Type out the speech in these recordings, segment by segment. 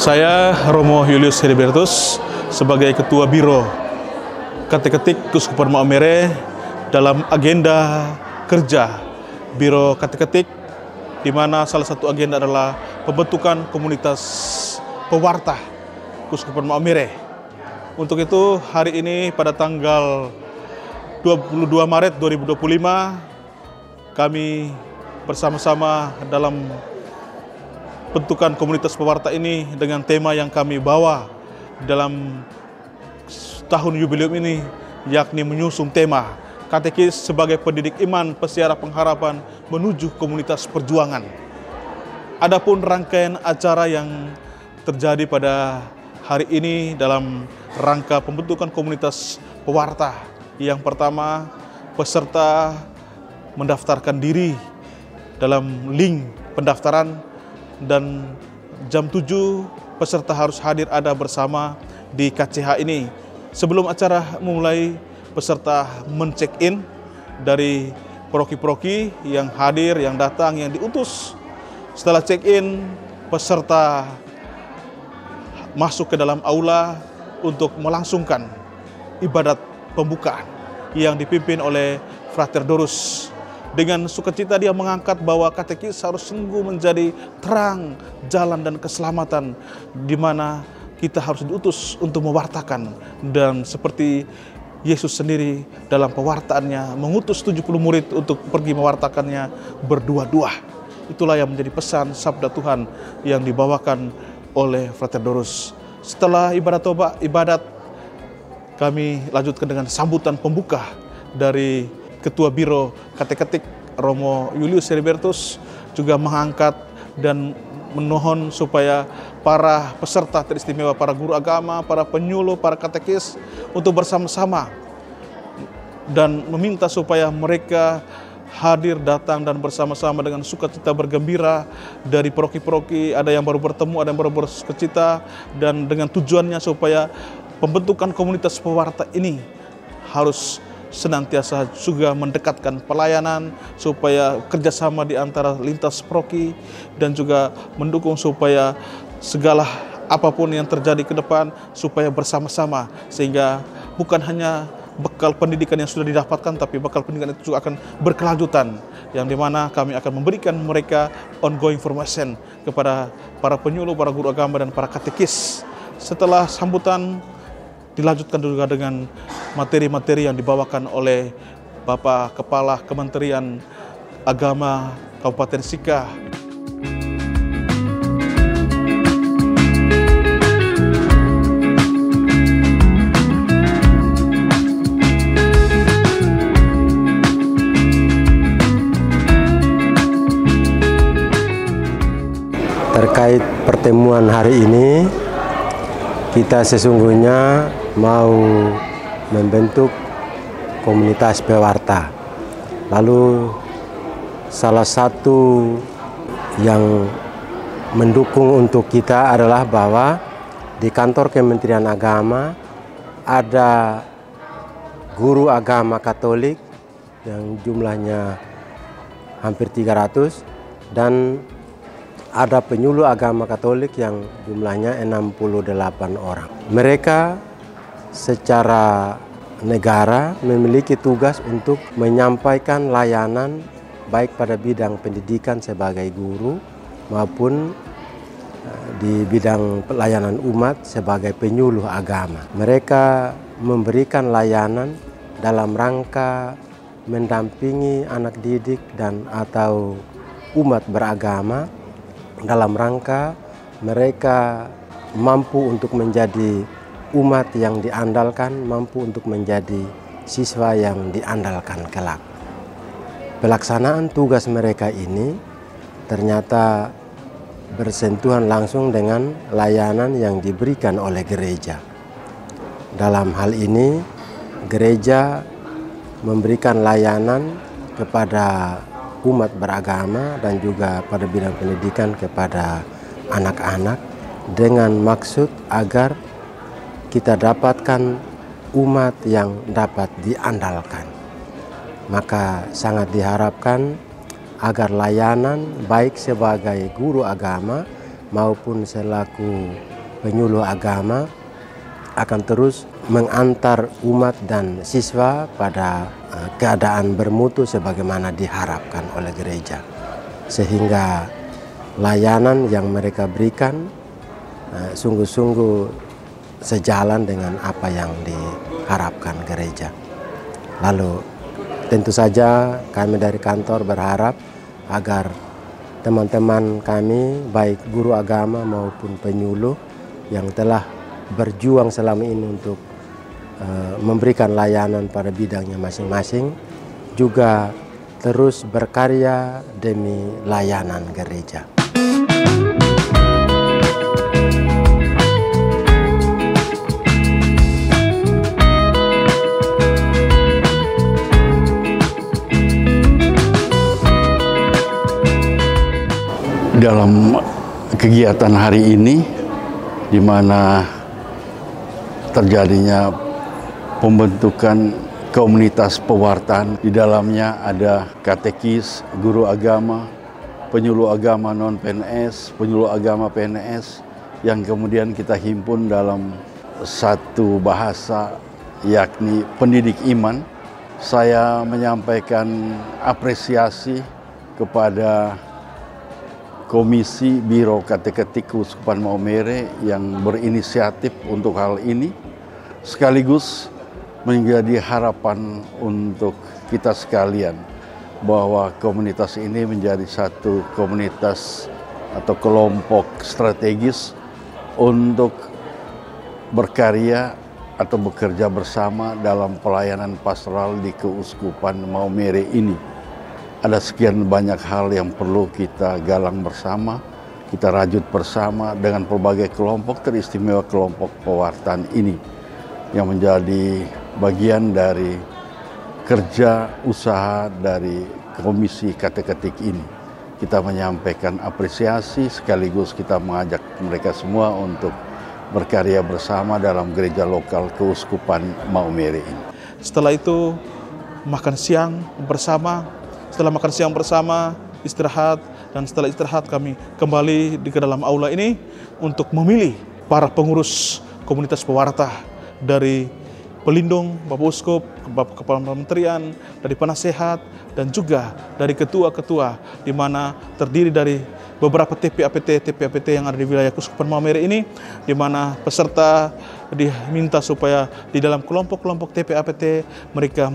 Saya Romo Julius Heribertus sebagai Ketua Biro Kateketik Keuskupan Maumere dalam agenda kerja Biro Kateketik, di mana salah satu agenda adalah pembentukan komunitas pewarta Keuskupan Maumere. Untuk itu hari ini pada tanggal 22 Maret 2025 kami bersama-sama dalam bentukan komunitas pewarta ini dengan tema yang kami bawa dalam tahun jubileum ini, yakni menyusung tema katekis sebagai pendidik iman pesiara pengharapan menuju komunitas perjuangan. Adapun rangkaian acara yang terjadi pada hari ini dalam rangka pembentukan komunitas pewarta. Yang pertama, peserta mendaftarkan diri dalam link pendaftaran, dan jam 7 peserta harus hadir ada bersama di KCH ini. Sebelum acara mulai, peserta men-check-in dari proki-proki yang hadir, yang datang, yang diutus. Setelah check-in, peserta masuk ke dalam aula untuk melangsungkan ibadat pembukaan yang dipimpin oleh Frater Dorus. Dengan sukacita dia mengangkat bahwa katekis harus sungguh menjadi terang jalan dan keselamatan, di mana kita harus diutus untuk mewartakan. Dan seperti Yesus sendiri dalam pewartaannya mengutus 70 murid untuk pergi mewartakannya berdua-dua. Itulah yang menjadi pesan sabda Tuhan yang dibawakan oleh Frater Dorus. Setelah ibadat kami lanjutkan dengan sambutan pembuka dari Ketua Biro Kateketik Romo Julius Heribertus, juga mengangkat dan memohon supaya para peserta teristimewa, para guru agama, para penyuluh, para katekis untuk bersama-sama dan meminta supaya mereka hadir, datang dan bersama-sama dengan sukacita bergembira dari proki-proki. Ada yang baru bertemu, ada yang baru bersukacita, dan dengan tujuannya supaya pembentukan komunitas pewarta ini harus senantiasa juga mendekatkan pelayanan, supaya kerjasama di antara lintas proki, dan juga mendukung supaya segala apapun yang terjadi ke depan supaya bersama-sama, sehingga bukan hanya bekal pendidikan yang sudah didapatkan, tapi bekal pendidikan itu juga akan berkelanjutan, yang dimana kami akan memberikan mereka ongoing formation kepada para penyuluh, para guru agama, dan para katekis. Setelah sambutan dilanjutkan juga dengan materi-materi yang dibawakan oleh Bapak Kepala Kementerian Agama Kabupaten Sika. Terkait pertemuan hari ini, kita sesungguhnya mau membentuk komunitas pewarta. Lalu salah satu yang mendukung untuk kita adalah bahwa di kantor Kementerian Agama ada guru agama Katolik yang jumlahnya hampir 300, dan ada penyuluh agama Katolik yang jumlahnya 68 orang. Mereka secara negara memiliki tugas untuk menyampaikan layanan baik pada bidang pendidikan sebagai guru maupun di bidang pelayanan umat sebagai penyuluh agama. Mereka memberikan layanan dalam rangka mendampingi anak didik dan atau umat beragama dalam rangka mereka mampu untuk menjadi umat yang diandalkan, mampu untuk menjadi siswa yang diandalkan kelak. Pelaksanaan tugas mereka ini ternyata bersentuhan langsung dengan layanan yang diberikan oleh gereja. Dalam hal ini, gereja memberikan layanan kepada umat beragama dan juga pada bidang pendidikan kepada anak-anak dengan maksud agar kita dapatkan umat yang dapat diandalkan. Maka sangat diharapkan agar layanan baik sebagai guru agama maupun selaku penyuluh agama akan terus mengantar umat dan siswa pada keadaan bermutu sebagaimana diharapkan oleh gereja. Sehingga layanan yang mereka berikan sungguh-sungguh sejalan dengan apa yang diharapkan gereja. Lalu tentu saja kami dari kantor berharap agar teman-teman kami baik guru agama maupun penyuluh yang telah berjuang selama ini untuk memberikan layanan pada bidangnya masing-masing juga terus berkarya demi layanan gereja. Dalam kegiatan hari ini, di mana terjadinya pembentukan komunitas pewartaan, di dalamnya ada katekis, guru agama, penyuluh agama non-PNS, penyuluh agama PNS, yang kemudian kita himpun dalam satu bahasa, yakni pendidik iman. Saya menyampaikan apresiasi kepada Komisi Biro Kateketik Keuskupan Maumere yang berinisiatif untuk hal ini, sekaligus menjadi harapan untuk kita sekalian bahwa komunitas ini menjadi satu komunitas atau kelompok strategis untuk berkarya atau bekerja bersama dalam pelayanan pastoral di Keuskupan Maumere ini. Ada sekian banyak hal yang perlu kita galang bersama, kita rajut bersama dengan berbagai kelompok, teristimewa kelompok pewartaan ini yang menjadi bagian dari kerja usaha dari Komisi Kateketik ini. Kita menyampaikan apresiasi sekaligus kita mengajak mereka semua untuk berkarya bersama dalam gereja lokal Keuskupan Maumere ini. Setelah itu makan siang bersama. Setelah makan siang bersama, istirahat, dan setelah istirahat kami kembali ke dalam aula ini untuk memilih para pengurus komunitas pewarta dari pelindung, Bapak Uskup, Bapak Kepala Kementerian, dari penasehat, dan juga dari ketua-ketua, di mana terdiri dari beberapa TPAPT yang ada di wilayah Keuskupan Maumere ini, di mana peserta diminta supaya di dalam kelompok-kelompok TPAPT mereka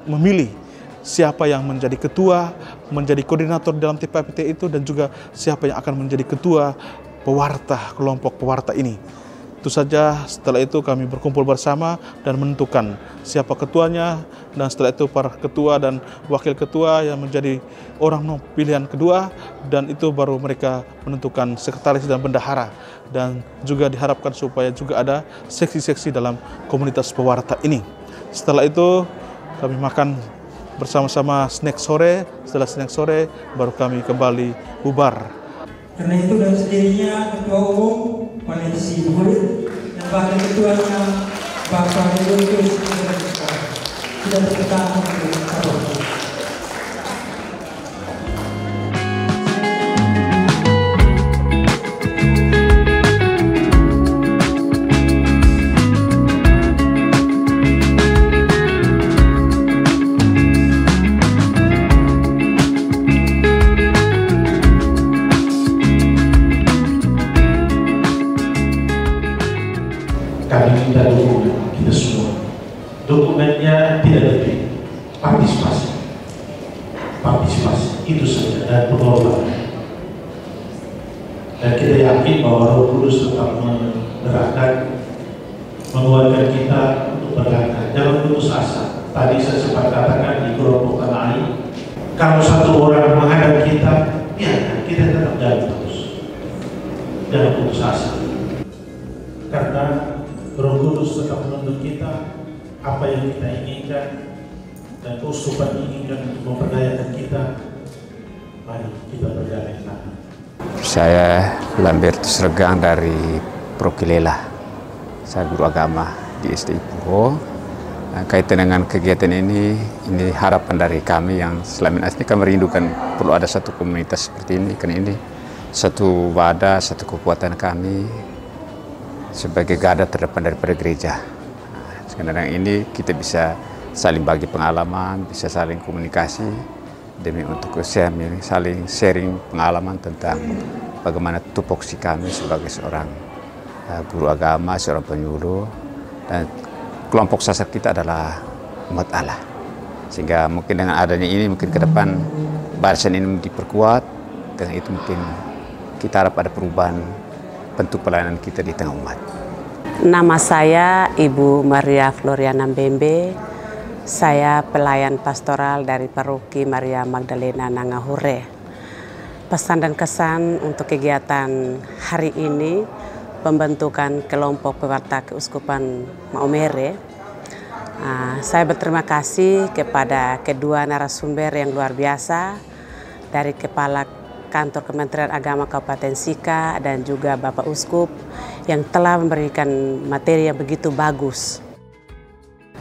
memilih siapa yang menjadi ketua, menjadi koordinator dalam TPAPT itu, dan juga siapa yang akan menjadi ketua pewarta, kelompok pewarta ini. Itu saja. Setelah itu kami berkumpul bersama dan menentukan siapa ketuanya, dan setelah itu para ketua dan wakil ketua yang menjadi orang pilihan kedua, dan itu baru mereka menentukan sekretaris dan bendahara. Dan juga diharapkan supaya juga ada seksi-seksi dalam komunitas pewarta ini. Setelah itu kami makan bersama-sama snack sore. Setelah snack sore baru kami kembali bubar. Karena itu dan sendirinya Ketua Umum Koalisi Murid dan Wakil Ketuanya Bapak Ibu sudah berkenan untuk sahabat. Kami minta dukungan kita semua. Dokumennya tidak lebih, partisipasi. Partisipasi itu saja, dan pengorbanan. Dan kita yakin bahwa Roh Kudus tetap menggerakkan, menguatkan kita untuk berlangkah. Jangan putus asa. Tadi saya sempat katakan di kelompok Tanai, kalau satu orang menghadap kita, biarkan kita tetap jalan terus. Jangan putus asa. Karena Roh Kudus tetap menuntun kita apa yang kita inginkan, dan Keuskupan inginkan untuk memperdayakan kita. Mari kita berjalan ke sana. Saya Lambertus Regang dari Prokilela. Saya guru agama di SD Ipuho. Kaitan dengan kegiatan ini harapan dari kami yang selama ini kami merindukan perlu ada satu komunitas seperti ini, karena ini satu wadah, satu kekuatan kami sebagai garda terdepan daripada gereja. Sekarang ini kita bisa saling bagi pengalaman, bisa saling komunikasi demi untuk saling sharing pengalaman tentang bagaimana tupoksi kami sebagai seorang guru agama, seorang penyuluh, dan kelompok sasaran kita adalah umat Allah. Sehingga mungkin dengan adanya ini mungkin ke depan barisan ini diperkuat, dengan itu mungkin kita harap ada perubahan bentuk pelayanan kita di tengah umat. Nama saya Ibu Maria Floriana Mbembe. Saya pelayan pastoral dari Paroki Maria Magdalena Nangahure. Pesan dan kesan untuk kegiatan hari ini, pembentukan kelompok pewarta Keuskupan Maumere. Saya berterima kasih kepada kedua narasumber yang luar biasa, dari Kepala Kantor Kementerian Agama Kabupaten Sika dan juga Bapak Uskup yang telah memberikan materi yang begitu bagus.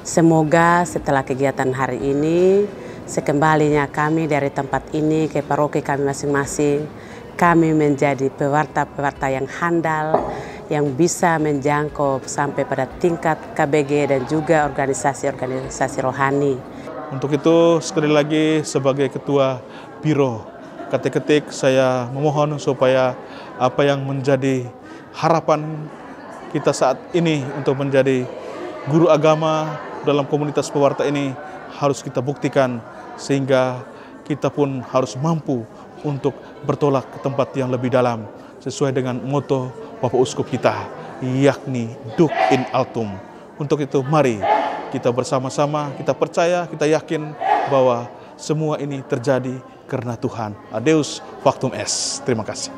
Semoga setelah kegiatan hari ini, sekembalinya kami dari tempat ini ke paroki kami masing-masing, kami menjadi pewarta-pewarta yang handal, yang bisa menjangkau sampai pada tingkat KBG dan juga organisasi-organisasi rohani. Untuk itu sekali lagi sebagai Ketua Biro Kateketik, saya memohon supaya apa yang menjadi harapan kita saat ini untuk menjadi guru agama dalam komunitas pewarta ini harus kita buktikan, sehingga kita pun harus mampu untuk bertolak ke tempat yang lebih dalam sesuai dengan moto Bapak Uskup kita, yakni Duc in Altum. Untuk itu mari kita bersama-sama, kita percaya, kita yakin bahwa semua ini terjadi karena Tuhan. Adeus Factum Est. Terima kasih.